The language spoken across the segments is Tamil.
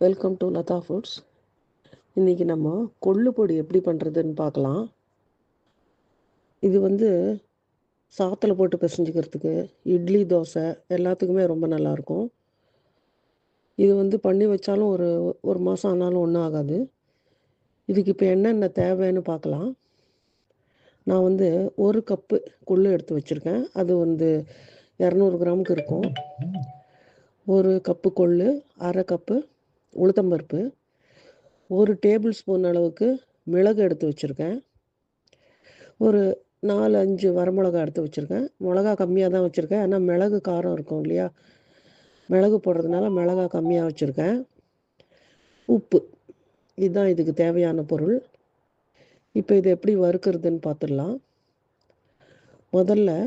Welcome to Latha foods. இன்றைக்கி நம்ம கொள்ளு பொடி எப்படி பண்ணுறதுன்னு பார்க்கலாம். இது சாத்தில் போட்டு பிசைஞ்சிக்கிறதுக்கு, இட்லி, தோசை எல்லாத்துக்குமே ரொம்ப நல்லாயிருக்கும். இது பண்ணி வச்சாலும் ஒரு ஒரு மாதம் ஆனாலும் ஒன்றும் ஆகாது. இதுக்கு இப்போ என்னென்ன தேவைன்னு பார்க்கலாம். நான் ஒரு கப்பு கொள்ளு எடுத்து வச்சுருக்கேன். அது 200 கிராமுக்கு இருக்கும். ஒரு கப்பு கொள்ளு, அரை கப்பு உளுத்தம்பருப்பு, ஒரு டேபிள் ஸ்பூன் அளவுக்கு மிளகு எடுத்து வச்சுருக்கேன். ஒரு 4-5 வரமிளகா எடுத்து வச்சுருக்கேன். மிளகா கம்மியாக தான் வச்சுருக்கேன். ஆனால் மிளகு காரம் இருக்கும் இல்லையா, மிளகு போடுறதுனால மிளகா கம்மியாக வச்சுருக்கேன். உப்பு, இதுதான் இதுக்கு தேவையான பொருள். இப்போ இதை எப்படி வறுக்கிறதுன்னு பார்த்துடலாம். முதல்ல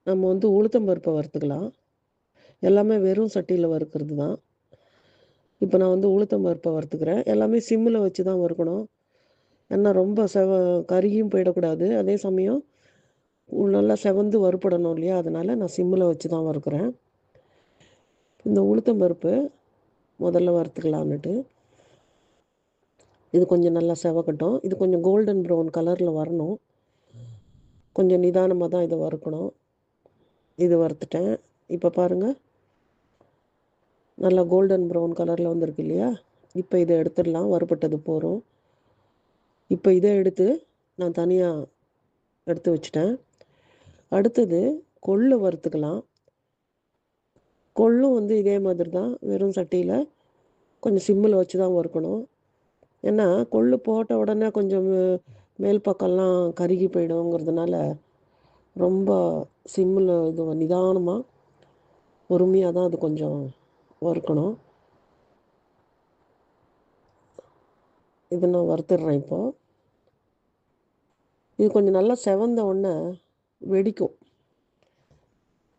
நம்ம உளுத்தம்பருப்பை வறுத்துக்கலாம். எல்லாமே வெறும் சட்டியில் வறுக்கிறது தான். இப்போ நான் உளுத்தம்பருப்பை வறுத்துக்கிறேன். எல்லாமே சிம்மில் வச்சு தான் வறுக்கணும். ஏன்னா ரொம்ப கருகியும் போயிடக்கூடாது. அதே சமயம் நல்லா செவந்து வறுபடணும் இல்லையா, அதனால் நான் சிம்மில் வச்சு தான் வறுக்கிறேன். இந்த உளுத்தம்பருப்பு முதல்ல வறுத்துக்கலான்னுட்டு இது கொஞ்சம் நல்லா செவக்கட்டும். இது கொஞ்சம் கோல்டன் ப்ரௌன் கலரில் வரணும். கொஞ்சம் நிதானமாக தான் இதை வறுக்கணும். இது வறுத்துட்டேன். இப்போ பாருங்கள், நல்லா கோல்டன் ப்ரௌன் கலரில் வந்திருக்கு இல்லையா. இப்போ இதை எடுத்துடலாம். வறுபட்டது போகிறோம். இப்போ இதை எடுத்து நான் தனியாக எடுத்து வச்சுட்டேன். அடுத்தது கொள்ளு வறுத்துக்கலாம். கொள்ளும் இதே மாதிரி தான், வெறும் சட்டியில் கொஞ்சம் சிம்மில் வச்சு தான் வறுக்கணும். ஏன்னா கொள்ளு போட்ட உடனே கொஞ்சம் மேல் பக்கம்லாம் கருகி போயிடுங்கிறதுனால ரொம்ப சிம்மில் நிதானமாக பொறுமையாக தான் அது கொஞ்சம் வறுக்கணும். இதை நான் வறுத்துடுறேன். இப்போது இது கொஞ்சம் நல்லா செவந்த உடனே வெடிக்கும்,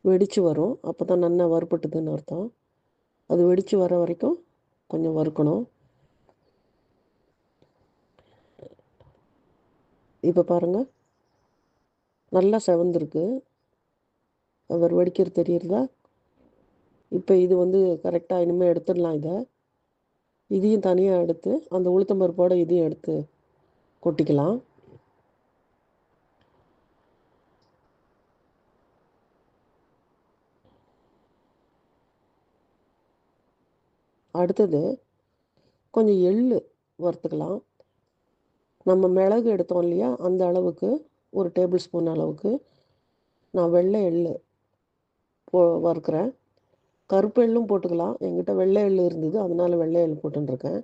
வெடித்து வரும். அப்போ தான் நல்லா வறுபட்டுதுன்னு அர்த்தம். அது வெடித்து வர வரைக்கும் கொஞ்சம் வறுக்கணும். இப்போ பாருங்கள், நல்லா செவந்திருக்கு. அவர் வெடிக்கிறது தெரியுறதா. இப்போ இது கரெக்டாக இனிமேல் எடுத்துடலாம். இதையும் தனியாக எடுத்து அந்த உளுத்தம்பருப்போடு இதையும் எடுத்து கொட்டிக்கலாம். அடுத்தது கொஞ்சம் எள்ளு வறுத்துக்கலாம். நம்ம மிளகு எடுத்தோம் இல்லையா, அந்த அளவுக்கு ஒரு டேபிள் ஸ்பூன் அளவுக்கு நான் வெள்ளை எள்ளு வறுக்கிறேன். கருப்பு எள்ளும் போட்டுக்கலாம். என்கிட்ட வெள்ளை எள்ளு இருந்தது, அதனால வெள்ளை எள்ளு போட்டுருக்கேன்.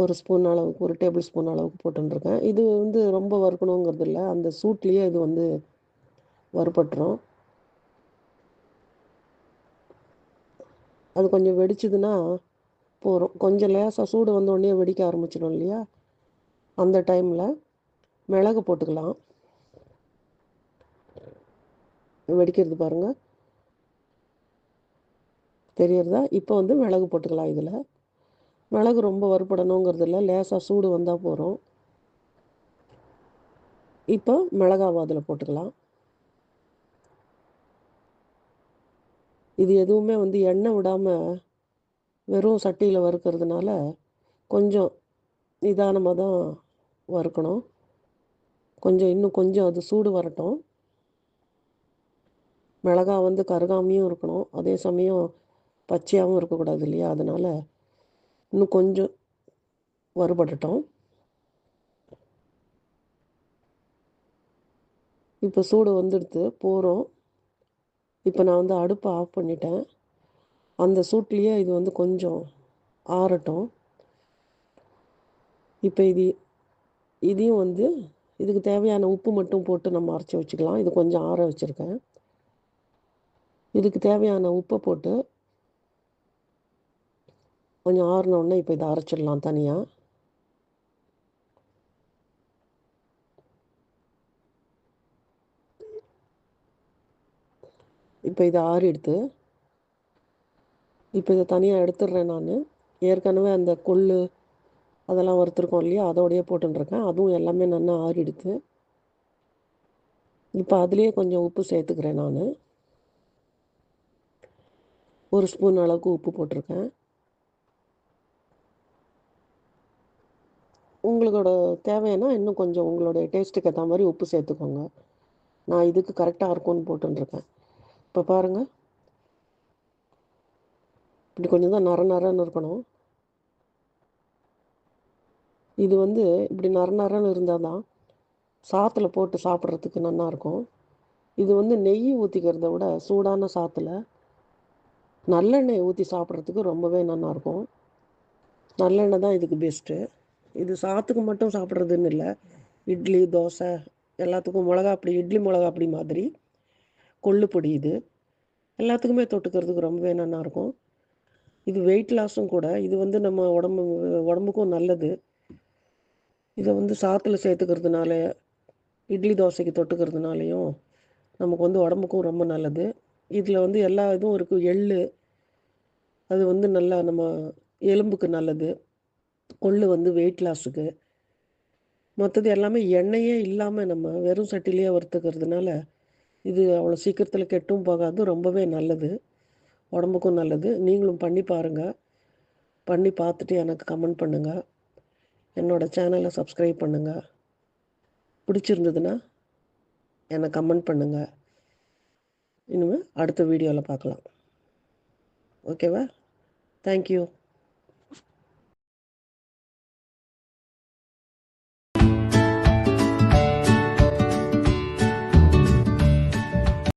ஒரு ஸ்பூன் அளவுக்கு, ஒரு டேபிள் ஸ்பூன் அளவுக்கு போட்டுருக்கேன். இது ரொம்ப வறுக்கணுங்கிறது இல்லை, அந்த சூட்லேயே இது வறுபட்டுரும். அது கொஞ்சம் வெடிச்சதுன்னா போகிறோம். கொஞ்சம் லேசாக சூடு வந்தோடனே வெடிக்க ஆரம்பிச்சிடும் இல்லையா, அந்த டைமில் மிளகு போட்டுக்கலாம். வெடிக்கிறது பாருங்கள், தெரியறதா. இப்போ மிளகு போட்டுக்கலாம். இதில் மிளகு ரொம்ப வறுபடணுங்கிறது இல்லை, லேசாக சூடு வந்தால் போகிறோம். இப்போ மிளகாவை அதில் போட்டுக்கலாம். இது எதுவுமே எண்ணெய் விடாமல் வெறும் சட்டியில் வறுக்கிறதுனால கொஞ்சம் நிதானமாக தான் வறுக்கணும். இன்னும் கொஞ்சம் அது சூடு வரட்டும். மிளகா கருகாமையும் இருக்கணும், அதே சமயம் பச்சையாகவும் இருக்கக்கூடாது இல்லையா, அதனால் இன்னும் கொஞ்சம் வறுபடட்டும். இப்போ சூடு வந்துடுது போகிறோம். இப்போ நான் அடுப்பை ஆஃப் பண்ணிட்டேன். அந்த சூட்லேயே இது கொஞ்சம் ஆறட்டும். இப்போ இதையும் இதுக்கு தேவையான உப்பு மட்டும் போட்டு நம்ம அரைச்சி வச்சுக்கலாம். இது கொஞ்சம் ஆற வச்சுருக்கேன். இதுக்கு தேவையான உப்பை போட்டு கொஞ்சம் ஆறினோடனே இப்போ இதை அரைச்சிடலாம் தனியாக. இப்போ இதை ஆறிடுத்து. இப்போ இதை தனியாக எடுத்துடுறேன். நான் ஏற்கனவே அந்த கொள்ளு அதெல்லாம் வறுத்துருக்கோம் இல்லையா, அதோடையே போட்டுருக்கேன். அதுவும் எல்லாமே நல்லா ஆறிடுத்து. இப்போ அதுலேயே கொஞ்சம் உப்பு சேர்த்துக்கிறேன் நான். 1 ஸ்பூன் அளவுக்கு உப்பு போட்டிருக்கேன். உங்களோட தேவைன்னா இன்னும் கொஞ்சம் உங்களுடைய டேஸ்ட்டுக்கு ஏற்ற மாதிரி உப்பு சேர்த்துக்கோங்க. நான் இதுக்கு கரெக்டாக இருக்கும்னு போட்டுருக்கேன். இப்போ பாருங்கள், இப்படி கொஞ்சம் தான் நர நரன்னு இருக்கணும். இது வந்து இப்படி நர நரன்னு இருந்தால் தான் சாத்தில் போட்டு சாப்பிட்றதுக்கு நல்லாயிருக்கும். இது வந்து நெய் ஊற்றிக்கிறத விட சூடான சாத்தில் நல்லெண்ணெய் ஊற்றி சாப்பிட்றதுக்கு ரொம்பவே நல்லாயிருக்கும். நல்லெண்ணெய் தான் இதுக்கு பெஸ்ட்டு. இது சாத்துக்கு மட்டும் சாப்பிட்றதுன்னு இல்லை, இட்லி தோசை எல்லாத்துக்கும் மிளகாப்பொடி, இட்லி மிளகாப்பொடி மாதிரி கொள்ளு பொடி இது எல்லாத்துக்குமே தொட்டுக்கிறதுக்கு ரொம்பவே நல்லாயிருக்கும். இது வெயிட் லாஸும் கூட. இது வந்து நம்ம உடம்புக்கும் நல்லது. இதை வந்து சாத்தில் சேர்த்துக்கிறதுனால, இட்லி தோசைக்கு தொட்டுக்கிறதுனாலையும் நமக்கு வந்து உடம்புக்கும் ரொம்ப நல்லது. இதில் வந்து எல்லா இதுவும் இருக்குது. எள்ளு, அது வந்து நல்லா நம்ம எலும்புக்கு நல்லது. கொள்ளு வந்து வெயிட் லாஸுக்கு. மற்றது எல்லாமே எண்ணெயே இல்லாமல் நம்ம வெறும் சட்டிலேயே வறுத்துக்கிறதுனால இது அவ்வளோ சீக்கிரத்தில் கெட்டும் போகாது. ரொம்பவே நல்லது, உடம்புக்கும் நல்லது. நீங்களும் பண்ணி பாருங்கள். பண்ணி பார்த்துட்டு எனக்கு கமெண்ட் பண்ணுங்கள். என்னோடய சேனலை சப்ஸ்கிரைப் பண்ணுங்கள். பிடிச்சிருந்ததுன்னா எனக்கு கமெண்ட் பண்ணுங்கள். இனிமேல் அடுத்த வீடியோவில் பார்க்கலாம். ஓகேவா? தேங்க்யூ.